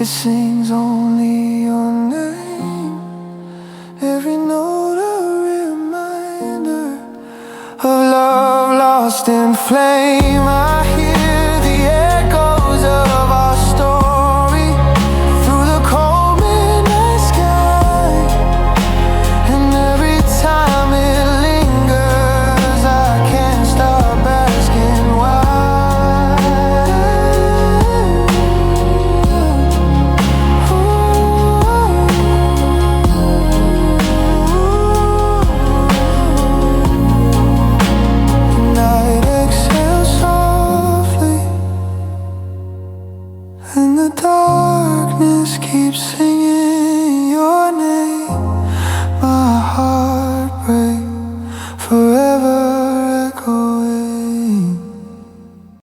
it sings only your name. Every note a reminder of love lost in flame.